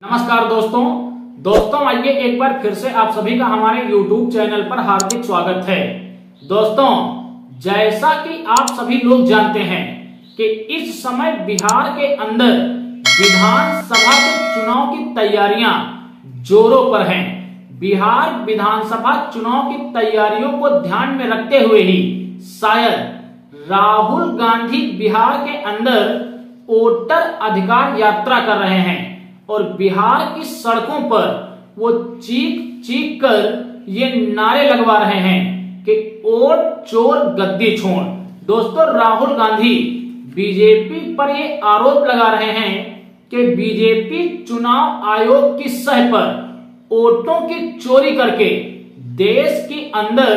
नमस्कार दोस्तों आइए एक बार फिर से आप सभी का हमारे YouTube चैनल पर हार्दिक स्वागत है। दोस्तों, जैसा कि आप सभी लोग जानते हैं कि इस समय बिहार के अंदर विधानसभा के चुनाव की तैयारियां जोरों पर हैं। बिहार विधानसभा चुनाव की तैयारियों को ध्यान में रखते हुए ही शायद राहुल गांधी बिहार के अंदर वोटर अधिकार यात्रा कर रहे हैं और बिहार की सड़कों पर वो चीख चीख कर ये नारे लगवा रहे हैं कि वोट चोर गद्दी छोड़। दोस्तों, राहुल गांधी बीजेपी पर ये आरोप लगा रहे हैं कि बीजेपी चुनाव आयोग की सह पर वोटों की चोरी करके देश के अंदर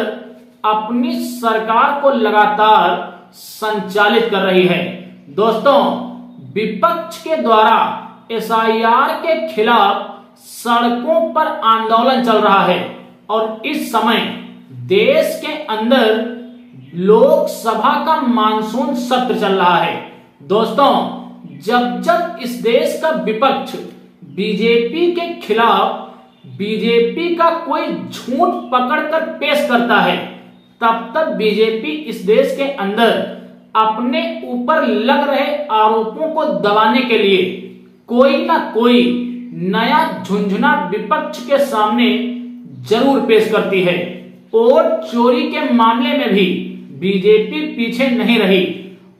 अपनी सरकार को लगातार संचालित कर रही है। दोस्तों, विपक्ष के द्वारा एसआईआर के खिलाफ सड़कों पर आंदोलन चल रहा है और इस समय देश के अंदर लोकसभा का मानसून सत्र चल रहा है। दोस्तों, जब इस देश का विपक्ष बीजेपी के खिलाफ बीजेपी का कोई झूठ पकड़कर पेश करता है, तब बीजेपी इस देश के अंदर अपने ऊपर लग रहे आरोपों को दबाने के लिए कोई ना कोई नया झुंझुना विपक्ष के सामने जरूर पेश करती है। वोट चोरी के मामले में भी बीजेपी पीछे नहीं रही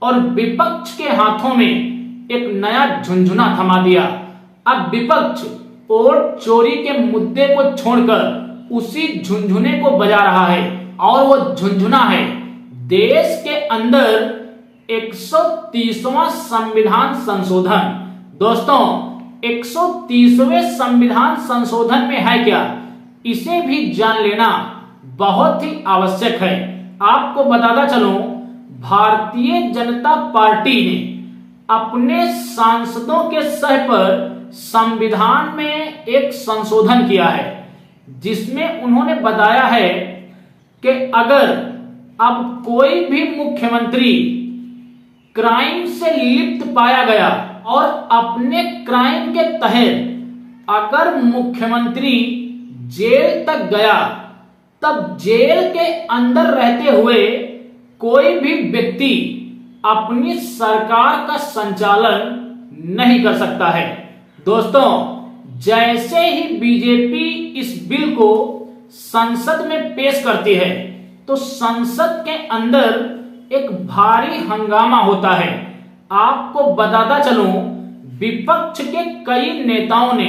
और विपक्ष के हाथों में एक नया झुंझुना थमा दिया। अब विपक्ष वोट चोरी के मुद्दे को छोड़कर उसी झुंझुने को बजा रहा है और वो झुंझुना है देश के अंदर 130वां संविधान संशोधन। दोस्तों, 130वें संविधान संशोधन में है क्या, इसे भी जान लेना बहुत ही आवश्यक है। आपको बताता चलूं, भारतीय जनता पार्टी ने अपने सांसदों के सह पर संविधान में एक संशोधन किया है जिसमें उन्होंने बताया है कि अगर अब कोई भी मुख्यमंत्री क्राइम से लिप्त पाया गया और अपने क्राइम के तहत अगर मुख्यमंत्री जेल तक गया, तब जेल के अंदर रहते हुए कोई भी व्यक्ति अपनी सरकार का संचालन नहीं कर सकता है। दोस्तों, जैसे ही बीजेपी इस बिल को संसद में पेश करती है तो संसद के अंदर एक भारी हंगामा होता है। आपको बताता चलूं, विपक्ष के कई नेताओं ने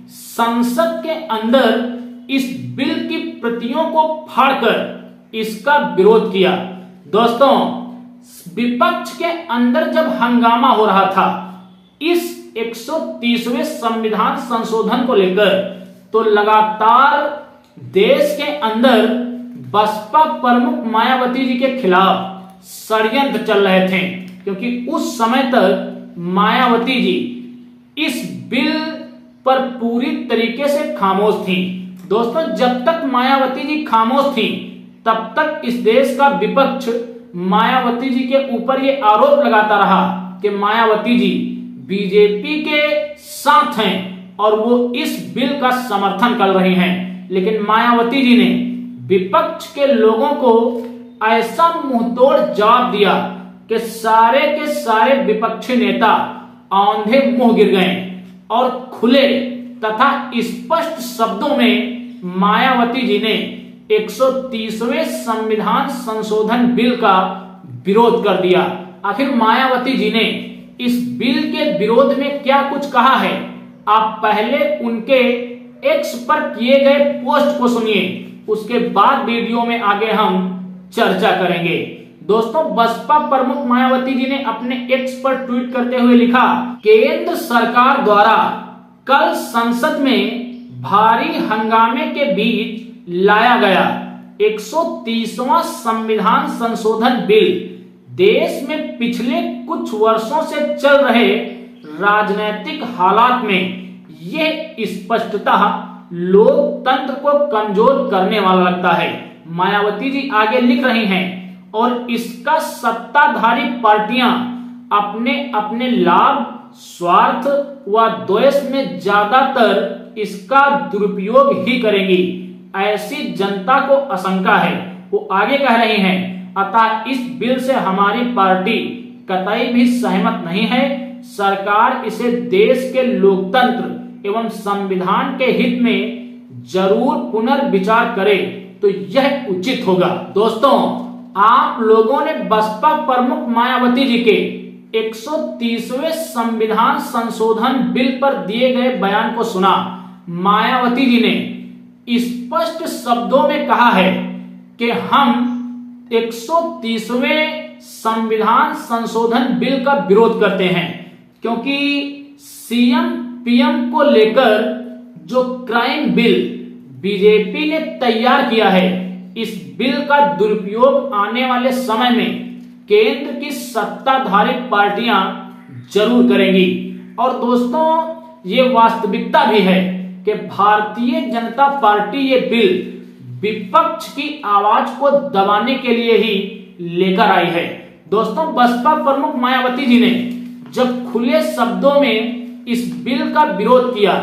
संसद के अंदर इस बिल की प्रतियों को फाड़कर इसका विरोध किया। दोस्तों, विपक्ष के अंदर जब हंगामा हो रहा था इस 130वें संविधान संशोधन को लेकर, तो लगातार देश के अंदर बसपा प्रमुख मायावती जी के खिलाफ षड्यंत्र चल रहे थे, क्योंकि उस समय तक मायावती जी इस बिल पर पूरी तरीके से खामोश थी। दोस्तों, जब तक मायावती जी खामोश थी तब तक इस देश का विपक्ष मायावती जी के ऊपर ये आरोप लगाता रहा कि मायावती जी बीजेपी के साथ हैं और वो इस बिल का समर्थन कर रही हैं। लेकिन मायावती जी ने विपक्ष के लोगों को ऐसा मुंहतोड़ जवाब दिया कि सारे के सारे विपक्षी नेता औंधे मुंह गिर गए और खुले तथा स्पष्ट शब्दों में मायावती जी ने 130वें संविधान संशोधन बिल का विरोध कर दिया। आखिर मायावती जी ने इस बिल के विरोध में क्या कुछ कहा है, आप पहले उनके एक्स पर किए गए पोस्ट को सुनिए, उसके बाद वीडियो में आगे हम चर्चा करेंगे। दोस्तों, बसपा प्रमुख मायावती जी ने अपने एक्स पर ट्वीट करते हुए लिखा, केंद्र सरकार द्वारा कल संसद में भारी हंगामे के बीच लाया गया 130वां संविधान संशोधन बिल देश में पिछले कुछ वर्षों से चल रहे राजनीतिक हालात में यह स्पष्टतः लोकतंत्र को कमजोर करने वाला लगता है। मायावती जी आगे लिख रही हैं, और इसका सत्ताधारी पार्टियां अपने अपने लाभ स्वार्थ व द्वेष में ज्यादातर इसका दुरुपयोग ही करेंगी, ऐसी जनता को आशंका है। वो आगे कह रही हैं, अतः इस बिल से हमारी पार्टी कतई भी सहमत नहीं है। सरकार इसे देश के लोकतंत्र एवं संविधान के हित में जरूर पुनर्विचार करे तो यह उचित होगा। दोस्तों, आप लोगों ने बसपा प्रमुख मायावती जी के 130वें संविधान संशोधन बिल पर दिए गए बयान को सुना। मायावती जी ने स्पष्ट शब्दों में कहा है कि हम 130वें संविधान संशोधन बिल का विरोध करते हैं, क्योंकि सीएम पीएम को लेकर जो क्राइम बिल बीजेपी ने तैयार किया है, इस बिल का दुरुपयोग आने वाले समय में केंद्र की सत्ताधारी पार्टियां जरूर करेंगी। और दोस्तों, ये वास्तविकता भी है कि भारतीय जनता पार्टी ये बिल विपक्ष की आवाज को दबाने के लिए ही लेकर आई है। दोस्तों, बसपा प्रमुख मायावती जी ने जब खुले शब्दों में इस बिल का विरोध किया,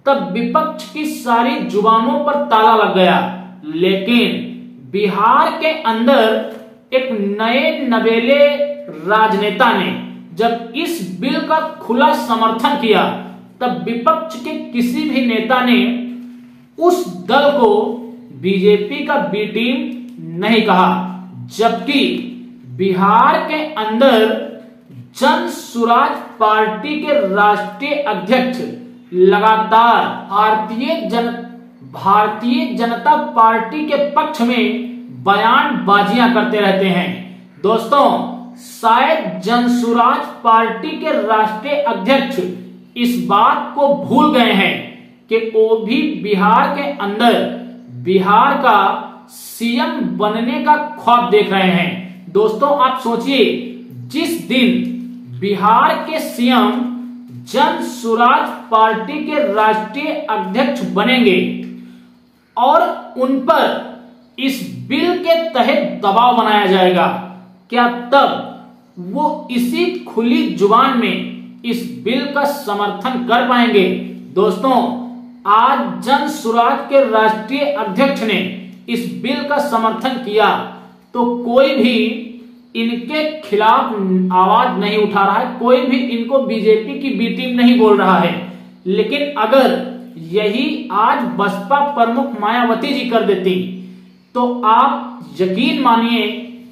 तब विपक्ष की सारी जुबानों पर ताला लग गया। लेकिन बिहार के अंदर एक नए नवेले राजनेता ने जब इस बिल का खुला समर्थन किया, तब विपक्ष के किसी भी नेता ने उस दल को बीजेपी का बी टीम नहीं कहा। जबकि बिहार के अंदर जन सुराज पार्टी के राष्ट्रीय अध्यक्ष लगातार भारतीय जनता पार्टी के पक्ष में बयानबाजियां करते रहते हैं। दोस्तों, शायद जनसुराज पार्टी के राष्ट्रीय अध्यक्ष इस बात को भूल गए हैं कि वो भी बिहार के अंदर बिहार का सीएम बनने का ख्वाब देख रहे हैं। दोस्तों, आप सोचिए, जिस दिन बिहार के सीएम जन सुराज पार्टी के राष्ट्रीय अध्यक्ष बनेंगे और उन पर इस बिल के तहत दबाव बनाया जाएगा, क्या तब वो इसी खुली जुबान में इस बिल का समर्थन कर पाएंगे? दोस्तों, आज जन सुराज के राष्ट्रीय अध्यक्ष ने इस बिल का समर्थन किया तो कोई भी इनके खिलाफ आवाज नहीं उठा रहा है, कोई भी इनको बीजेपी की बी टीम नहीं बोल रहा है। लेकिन अगर यही आज बसपा प्रमुख मायावती जी कर देती तो आप यकीन मानिए,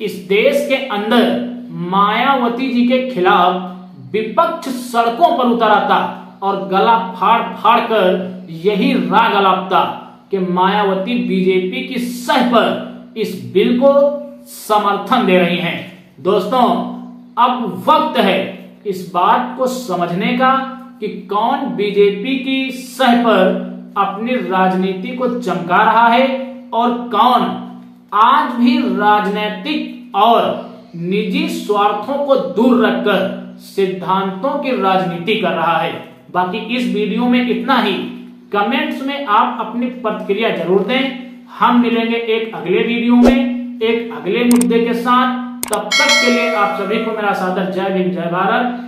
इस देश के अंदर मायावती जी के खिलाफ विपक्ष सड़कों पर उतर आता और गला फाड़ फाड़ कर यही राग अलापता कि मायावती बीजेपी की सह पर इस बिल को समर्थन दे रही हैं। दोस्तों, अब वक्त है इस बात को समझने का कि कौन बीजेपी की सह पर अपनी राजनीति को चमका रहा है और कौन आज भी राजनीतिक और निजी स्वार्थों को दूर रखकर सिद्धांतों की राजनीति कर रहा है। बाकी इस वीडियो में इतना ही। कमेंट्स में आप अपनी प्रतिक्रिया जरूर दें। हम मिलेंगे एक अगले वीडियो में एक अगले मुद्दे के साथ। तब तक के लिए आप सभी को मेरा सादर जय हिंद, जय भारत।